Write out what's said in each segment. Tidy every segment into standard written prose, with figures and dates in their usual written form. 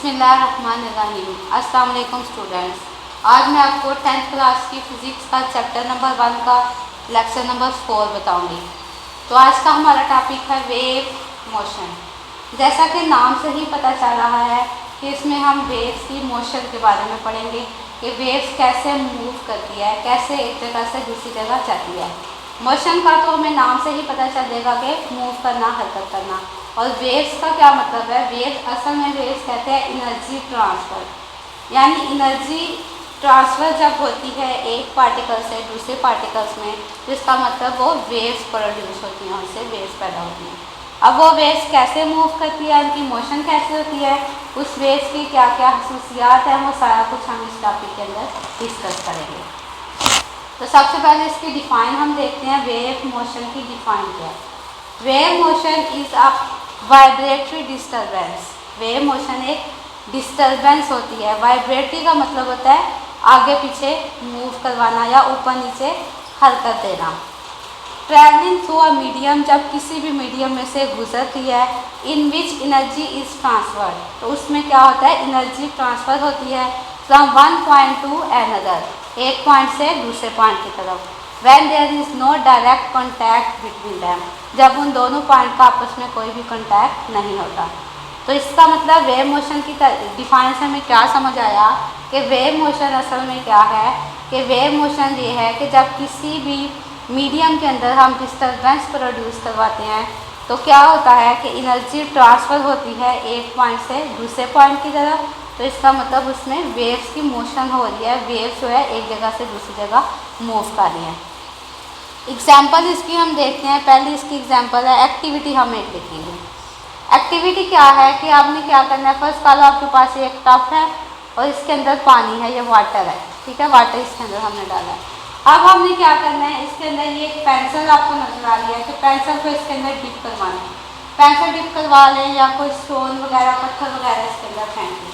बिस्मिल्लाहिर्रहमानिर्रहीम। अस्सलाम वालेकुम स्टूडेंट्स। आज मैं आपको 10th क्लास की फ़िज़िक्स का चैप्टर नंबर 1 का लेक्चर नंबर 4 बताऊंगी। तो आज का हमारा टॉपिक है वेव मोशन। जैसा कि नाम से ही पता चल रहा है कि इसमें हम वेव्स की मोशन के बारे में पढ़ेंगे कि वेव्स कैसे मूव करती है, कैसे एक जगह से दूसरी जगह जाती है। मोशन का तो हमें नाम से ही पता चलेगा कि मूव करना, हरकत करना। और वेव्स का क्या मतलब है? वेव्स असल में वेव्स कहते हैं एनर्जी ट्रांसफ़र, यानी एनर्जी ट्रांसफ़र जब होती है एक पार्टिकल से दूसरे पार्टिकल्स में, तो इसका मतलब वो वेव्स प्रोड्यूस होती हैं, उससे वेव्स पैदा होती हैं। अब वो वेव्स कैसे मूव करती है, उनकी मोशन कैसे होती है, उस वेव्स की क्या क्या खसूसियात हैं, वो सारा कुछ हम इस टॉपिक के अंदर डिस्कस करेंगे। तो सबसे पहले इसकी डिफ़ाइन हम देखते हैं। वेव मोशन की डिफ़ाइन क्या है? Wave motion is a vibratory disturbance. Wave motion एक डिस्टर्बेंस होती है। वाइब्रेटरी का मतलब होता है आगे पीछे मूव करवाना या ऊपर नीचे हरकत देना। ट्रैवलिंग थ्रू अ मीडियम, जब किसी भी मीडियम में से गुजरती है, in which energy is transferred, तो उसमें क्या होता है? एनर्जी ट्रांसफ़र होती है from one point to another, एक पॉइंट से दूसरे पॉइंट की तरफ। When there is no direct contact between them, जब उन दोनों पॉइंट का आपस में कोई भी कॉन्टैक्ट नहीं होता। तो इसका मतलब वेव मोशन की डिफाइन से हमें क्या समझ आया कि वेव मोशन असल में क्या है? कि वेव मोशन ये है कि जब किसी भी मीडियम के अंदर हम डिस्टर्बेंस प्रोड्यूस करवाते हैं, तो क्या होता है कि एनर्जी ट्रांसफ़र होती है एक पॉइंट से दूसरे पॉइंट की तरफ। तो इसका मतलब उसमें वेव्स की मोशन हो रही है, वेव्स जो है एक जगह से दूसरी जगह मूव कर रही हैं। एग्जाम्पल इसकी हम देखते हैं। पहली इसकी एग्जाम्पल है एक्टिविटी। हम एक लिखेंगे। एक्टिविटी क्या है कि आपने क्या करना है? फर्स्ट कॉल आपके पास एक टब है और इसके अंदर पानी है, ये वाटर है, ठीक है, वाटर इसके अंदर हमने डाला है। अब हमने क्या करना है? इसके अंदर ये एक पेंसिल आपको नजर आ रही है, तो पेंसिल को इसके अंदर डिप करवाना है। पेंसिल डिप करवा लें या कोई स्टोन वगैरह, पत्थर वगैरह इसके अंदर फेंक दें।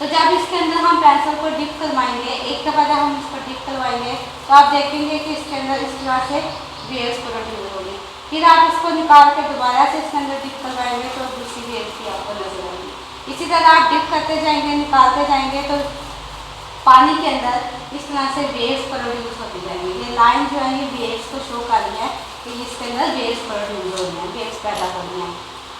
तो जब इसके अंदर हम पेंसिल को डिप करवाएंगे, एक दफ़ा जब हम इसको डिप करवाएंगे, तो आप देखेंगे कि इसके अंदर इस तरह से वेव्स प्रोड्यूस होगी। फिर आप इसको निकाल के दोबारा से इसके अंदर डिप करवाएंगे तो दूसरी वेव्स की आपको नजर आएगी। इसी तरह आप डिप करते जाएंगे, निकालते जाएंगे, तो पानी के अंदर इस तरह से वेव्स प्रोड्यूस होती जाएंगी। ये लाइन जो है ये वेव्स को शो कर रही है कि इसके अंदर वेव्स प्रोड्यूस हो रही हैं, वेव्स पैदा हो रही हैं।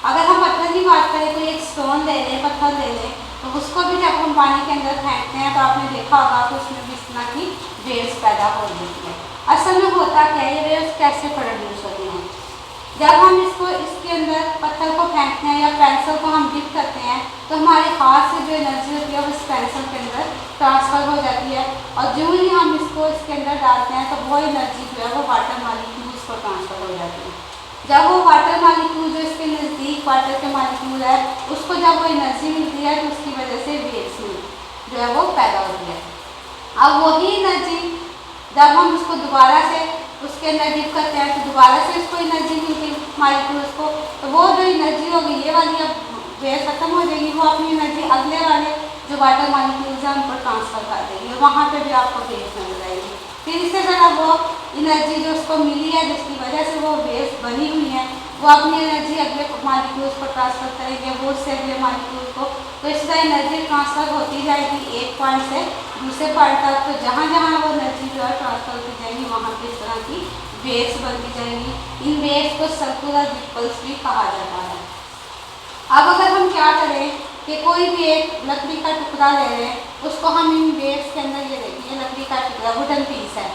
अगर हम पत्थर की बात करें तो एक स्टोन ले लें, पत्थर ले लें, तो उसको भी जब हम पानी के अंदर फेंकते हैं तो आपने देखा होगा कि उसमें भी इस तरह की वेव्स पैदा हो रही है। असल में होता क्या है? ये वेव्स कैसे प्रोड्यूस होती हैं? जब हम इसको इसके अंदर पत्थर को फेंकते हैं या पेंसिल को हम डिप करते हैं, तो हमारे हाथ से जो एनर्जी होती है वो इस पेंसिल के अंदर ट्रांसफ़र हो जाती है, और जो ही हम इसको इसके अंदर डालते हैं तो वो एनर्जी जो है वो वाटर मॉलिक्यूल्स को ट्रांसफ़र हो जाती है। जब वो वाटर मॉलिक्यूल जो इसके नज़दीक वाटर के मॉलिक्यूल है, उसको जब वो एनर्जी मिलती है तो उसकी वजह से वेव्स जो है वो पैदा होती है। अब वही एनर्जी जब हम उसको दोबारा से उसके अंदर डिप करते हैं तो दोबारा से इसको एनर्जी मिलती है मॉलिक्यूल्स को, तो वो जो एनर्जी होगी ये वाली अब वेव खत्म हो जाएगी, वो अपनी एनर्जी अगले वाले जो वाटर मॉलिक्यूल्स हैं उन पर ट्रांसफ़र कर देंगे, वहाँ पे भी आपको वेव्स नजर आएगी। फिर इसी तरह वो एनर्जी जो उसको मिली है, जिसकी वजह से वो वेव्स बनी हुई हैं, वो अपनी एनर्जी अगले मॉलिक्यूल्स को ट्रांसफ़र करेंगे, वो उससे अगले मॉलिक्यूल को। तो इस तरह एनर्जी ट्रांसफ़र होती जाएगी एक पॉइंट से दूसरे पॉइंट तक। तो जहाँ जहाँ वो एनर्जी जो है ट्रांसफ़र होती जाएगी, वहाँ पे इस तरह की वेव्स बनती जाएंगी। इन वेव्स को सर्कुलर रिपल्स भी कहा जाता है। अब अगर हम क्या करें कि कोई भी एक लकड़ी का टुकड़ा ले लें, उसको हम इन वेव्स के अंदर, ये देखिए लकड़ी का टुकड़ा वुडन पीस है,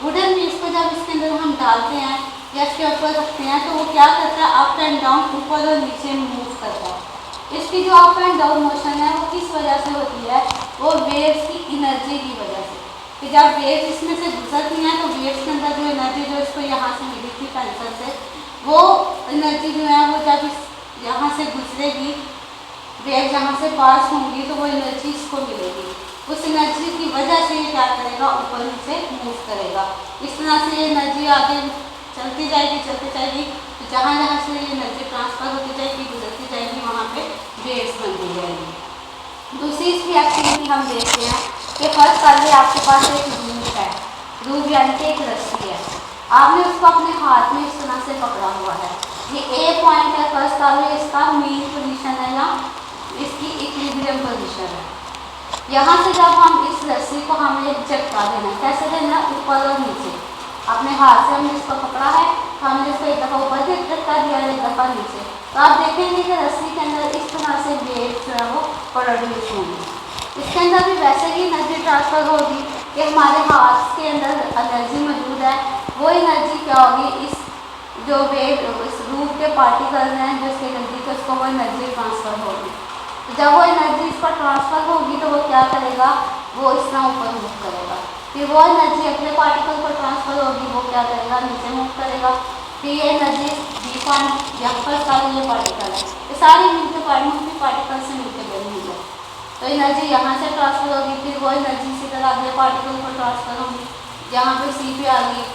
वुडन पीस को जब इसके अंदर हम डालते हैं या इसके ऊपर रखते हैं, तो वो क्या करता है? अप एंड डाउन, ऊपर और नीचे मूव करता है। इसकी जो अप एंड डाउन मोशन है वो किस वजह से होती है? वो वेव्स की एनर्जी की वजह से। कि जब वेव्स इसमें से गुजरती हैं तो वेव्स के अंदर जो एनर्जी जो इसको यहाँ से मिली थी पेंसिल से, वो एनर्जी जो है वो जब इस यहाँ से गुजरेगी, वेव जहाँ से पास होंगी, तो वो एनर्जी इसको मिलेगी। उस एनर्जी की वजह से ये क्या करेगा? ऊपर नीचे मूव करेगा। इस तरह से ये एनर्जी आगे चलती जाएगी, चलती जाएगी, तो जहाँ जहाँ से ये एनर्जी ट्रांसफ़र होती जाएगी, गुजरती जाएगी, वहाँ पे वेव्स बनती जाएगी। दूसरी इसकी एक्टिविटी हम देखते हैं कि फर्स्ट पहले आपके पास एक रूप है, रूप यानी कि एक रस्सी है, आपने उसको अपने हाथ में इस तरह से पकड़ा हुआ है। ये ए पॉइंट है, फर्स्ट वाले इसका मेन पोजीशन है, या इसकी इक्विलिब्रियम पोजीशन है। यहाँ से जब हम इस रस्सी को हमें झटका देना, कैसे देना, ऊपर और नीचे। अपने हाथ से हमने इसको पकड़ा है तो हमने इसको एक दफ़ा ऊपर से झटका दिया, एक दफ़ा नीचे। तो आप देखेंगे कि रस्सी के अंदर इस तरह से वेव जो है वो प्रोड्यूस होंगी। इसके अंदर भी वैसे ही एनर्जी ट्रांसफ़र होगी कि हमारे हाथ के अंदर एनर्जी मौजूद है, वो एनर्जी क्या होगी, इस जो वेव इस रूप के पार्टिकल्स हैं जो इसके नज़दीक है उसको वो एनर्जी ट्रांसफ़र होगी। तो जब वो एनर्जी इस पर ट्रांसफ़र होगी तो वो क्या करेगा, वो इस तरह ऊपर मूव करेगा। फिर वो एनर्जी अगले पार्टिकल पर ट्रांसफ़र होगी, वो क्या करेगा, नीचे मूव करेगा। फिर ये एनर्जी बी पॉइंट यहाँ पर सारे ये पार्टिकल है, ये सारी मिलकर पार्टिकल से मिलकर बनी हुई है। तो एनर्जी यहाँ से ट्रांसफ़र होगी, फिर वो एनर्जी इसी तरह अगले पार्टिकल पर ट्रांसफ़र होगी। यहाँ पे सी पे आ गई,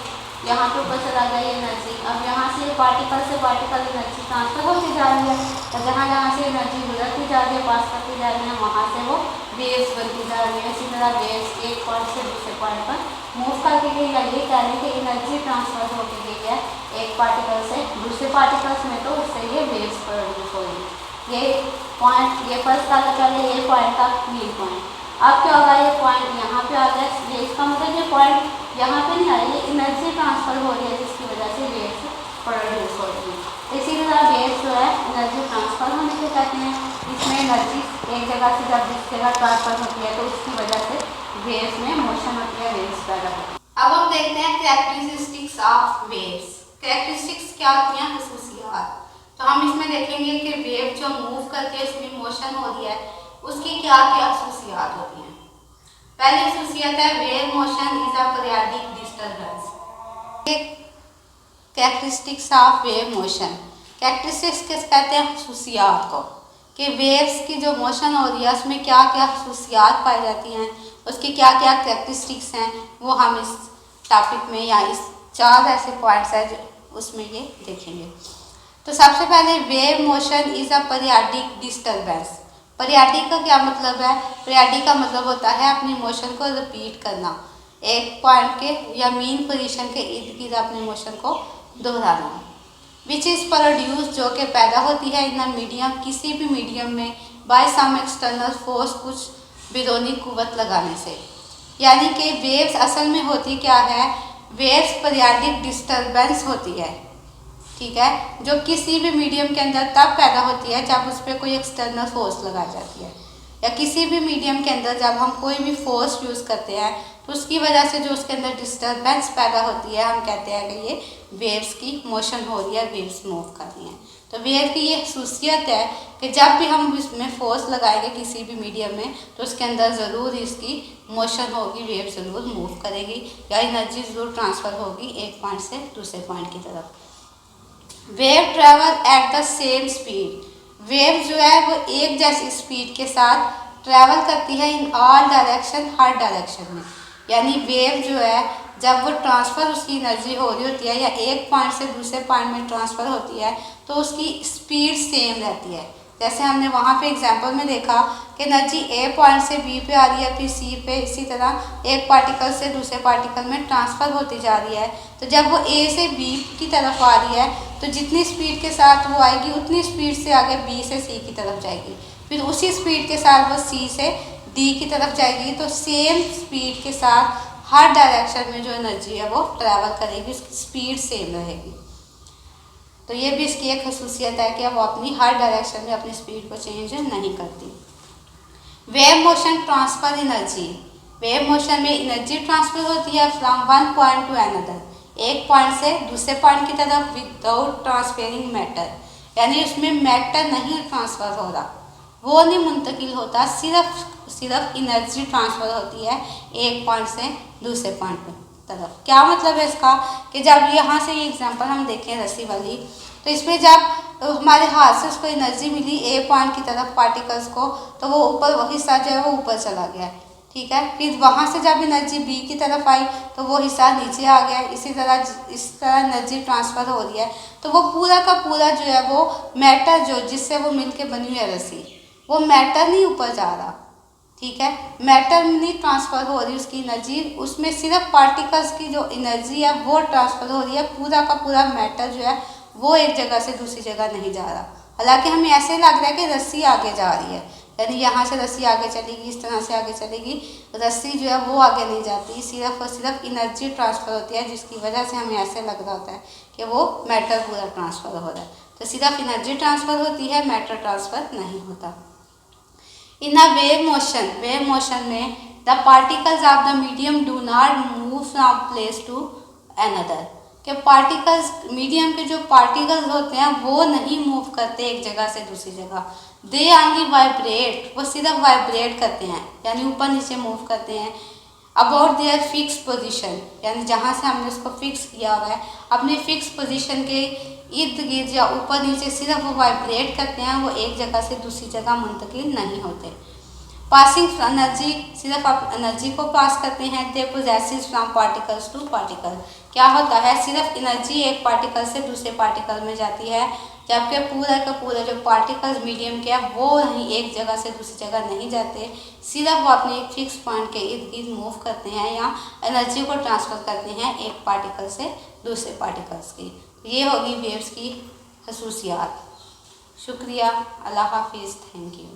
यहाँ पे ऊपर चला गया ये एनर्जी। अब यहाँ से पार्टिकल एनर्जी ट्रांसफ़र होती जा रही है, तो जहाँ जहाँ से एनर्जी गुजरती जा रही है, पास करती जा रही है, वहाँ से वो वेव्स बनती जा रही है। इसी तरह वेव्स एक पॉइंट से दूसरे पॉइंट पर मूव करके गई, या ये कह रहे हैं कि एनर्जी ट्रांसफ़र होकर गई है एक पार्टिकल से दूसरे पार्टिकल्स में, तो उससे ये वेव्स प्रोड्यूस हो रही है। ये पॉइंट, ये फर्स्ट का चले, ये पॉइंट का मीन पॉइंट। अब क्या होगा, ये पॉइंट यहाँ पे आ गया, ये इसका मतलब ये पॉइंट यहाँ पे नहीं आ रही, ये एनर्जी ट्रांसफ़र हो रही है जिसकी वजह से वेव्स प्रोड्यूस हो रही है। इसी तरह वेव्स जो है एनर्जी ट्रांसफ़र होने से कहते हैं, इसमें एनर्जी एक जगह से जब दूसरी जगह ट्रांसफ़र होती है तो उसकी वजह से वेव्स में मोशन होती है, वेव्स पैदा होती है। अब हम देखते हैं कैरेक्टरिस्टिक्स ऑफ वेव्स। कैरेक्टरिस्टिक्स क्या होती हैं, खसूसियात। तो हम इसमें देखेंगे कि वेव जो मूव करके इसमें मोशन हो रही है उसकी क्या क्या खसूसियात होती हैं। पहली खसूसियत है wave motion is a periodic disturbance. Characteristics of wave motion, characteristics किस कहते हैं, खसूसियात को, कि वेव्स की जो मोशन हो रही है उसमें क्या क्या खसूसियात पाई जाती हैं, उसकी क्या क्या कैरेक्टरिस्टिक्स हैं, वो हम इस टॉपिक में या इस 4 ऐसे पॉइंट्स हैं जो उसमें ये देखेंगे। तो सबसे पहले wave motion is a periodic disturbance. Periodic का क्या मतलब है, पीरियडिक का मतलब होता है अपनी मोशन को रिपीट करना, एक पॉइंट के या मीन पोजीशन के इर्द गिर्द अपने मोशन को दोहराना। विच इज़ प्रोड्यूस, जो कि पैदा होती है इन मीडियम, किसी भी मीडियम में, बाय सम एक्सटर्नल फोर्स, कुछ बैरूनी कुव्वत लगाने से। यानी कि वेव्स असल में होती क्या है, वेव्स पीरियडिक डिस्टर्बेंस होती है, ठीक है, जो किसी भी मीडियम के अंदर तब पैदा होती है जब उस पर कोई एक्सटर्नल फोर्स लगाई जाती है, या किसी भी मीडियम के अंदर जब हम कोई भी फोर्स यूज़ करते हैं तो उसकी वजह से जो उसके अंदर डिस्टर्बेंस पैदा होती है, हम कहते हैं कि ये वेव्स की मोशन हो रही है, वेव्स मूव कर रही हैं। तो वेव की ये खसूसियत है कि जब भी हम इसमें फोर्स लगाएंगे किसी भी मीडियम में तो उसके अंदर ज़रूर इसकी मोशन होगी, वेव ज़रूर मूव करेगी या एनर्जी ज़रूर ट्रांसफ़र होगी एक पॉइंट से दूसरे पॉइंट की तरफ। Wave travel at the same speed, wave जो है वो एक जैसी स्पीड के साथ ट्रैवल करती है in all direction, her direction में। यानी वेव जो है जब वो ट्रांसफ़र उसकी एनर्जी हो रही होती है या एक पॉइंट से दूसरे पॉइंट में ट्रांसफ़र होती है तो उसकी स्पीड सेम रहती है। जैसे हमने वहाँ पे एग्जांपल में देखा कि एनर्जी ए पॉइंट से बी पे आ रही है, फिर सी पे, इसी तरह एक पार्टिकल से दूसरे पार्टिकल में ट्रांसफ़र होती जा रही है। तो जब वो ए से बी की तरफ आ रही है तो जितनी स्पीड के साथ वो आएगी उतनी स्पीड से आगे बी से सी की तरफ जाएगी, फिर उसी स्पीड के साथ वो सी से डी की तरफ जाएगी। तो सेम स्पीड के साथ हर डायरेक्शन में जो एनर्जी है वो ट्रैवल करेगी, उसकी स्पीड सेम रहेगी। तो ये भी इसकी एक खसूसियत है कि वो अपनी हर डायरेक्शन में अपनी स्पीड को चेंज नहीं करती। Wave motion transfer energy, wave motion में एनर्जी ट्रांसफ़र होती है from one point to another, एक पॉइंट से दूसरे पॉइंट की तरफ विदाउट ट्रांसफेरिंग मैटर। यानी उसमें मैटर नहीं ट्रांसफ़र हो रहा, वो नहीं मुंतकिल होता, सिर्फ एनर्जी ट्रांसफ़र होती है एक पॉइंट से दूसरे पॉइंट पर तरफ। क्या मतलब है इसका कि जब यहाँ से ये एग्जांपल हम देखें रस्सी वाली, तो इसमें जब हमारे हाथ से उसको एनर्जी मिली ए पॉइंट की तरफ पार्टिकल्स को, तो वो ऊपर वो हिस्सा जो है वो ऊपर चला गया, ठीक है। फिर वहाँ से जब एनर्जी बी की तरफ आई तो वो हिस्सा नीचे आ गया। इस तरह एनर्जी ट्रांसफ़र हो रही है। तो वो पूरा का पूरा जो है वो मैटर जो जिससे वो मिल के बनी हुई है रस्सी, वो मैटर नहीं ऊपर जा रहा, ठीक है, मैटर नहीं ट्रांसफ़र हो रही उसकी एनर्जी, उसमें सिर्फ पार्टिकल्स की जो एनर्जी है वो ट्रांसफ़र हो रही है। पूरा का पूरा मैटर जो है वो एक जगह से दूसरी जगह नहीं जा रहा। हालांकि हमें ऐसे लग रहा है कि रस्सी आगे जा रही है, यानी यहाँ से रस्सी आगे चलेगी, इस तरह से आगे चलेगी, रस्सी जो है वो आगे नहीं जाती, सिर्फ और सिर्फ एनर्जी ट्रांसफ़र होती है, जिसकी वजह से हमें ऐसे लग रहा होता है कि वो मैटर पूरा ट्रांसफ़र हो रहा है। तो सिर्फ एनर्जी ट्रांसफ़र होती है, मैटर ट्रांसफ़र नहीं होता। इन अ वेव मोशन में the particles of the medium do not move from place to another, कि पार्टिकल्स, मीडियम के जो पार्टिकल्स होते हैं वो नहीं मूव करते एक जगह से दूसरी जगह, दे ओनली वाइब्रेट, वो सिर्फ वाइब्रेट करते हैं, यानी ऊपर नीचे मूव करते हैं। अबाउट देयर फिक्स पोजीशन, यानी जहाँ से हमने उसको फिक्स किया हुआ है अपने फिक्स पोजीशन के इर्द गिर्द या ऊपर नीचे सिर्फ वो वाइब्रेट करते हैं, वो एक जगह से दूसरी जगह मुंतकिल नहीं होते। पासिंग एनर्जी, सिर्फ आप एनर्जी को पास करते हैं। They possesses from particles to particle, क्या होता है सिर्फ एनर्जी एक पार्टिकल से दूसरे पार्टिकल में जाती है, जबकि पूरा का पूरा जो पार्टिकल्स मीडियम के हैं वो नहीं एक जगह से दूसरी जगह नहीं जाते, सिर्फ वो अपने एक फिक्स पॉइंट के इर्द गिर्द मूव करते हैं या एनर्जी को ट्रांसफ़र करते हैं एक पार्टिकल से दूसरे पार्टिकल्स की। ये होगी वेव्स की खसूसियात। शुक्रिया, अल्लाह हाफिज़, थैंक यू।